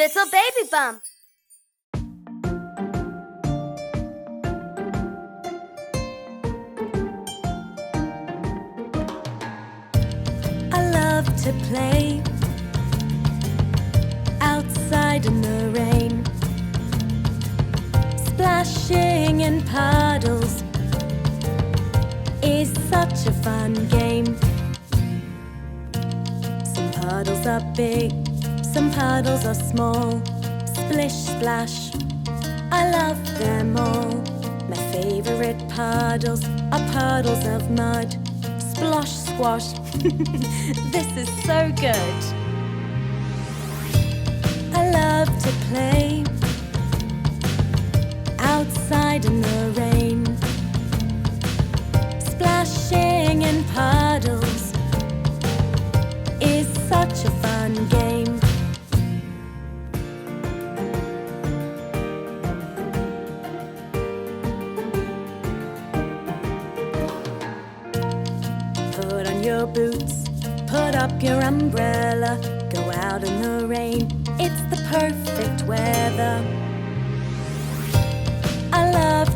little baby bump. I love to play outside in the rain, splashing in puddles is such a fun game. Some puddles are big, some puddles are small. Splish Splash, I love them all. My favourite puddles are puddles of mud. Splosh squash, this is so good. I love to play outside in the rain, splashing in puddles is such a fun game. Put on your boots, put up your umbrella, go out in the rain, it's the perfect weather. I love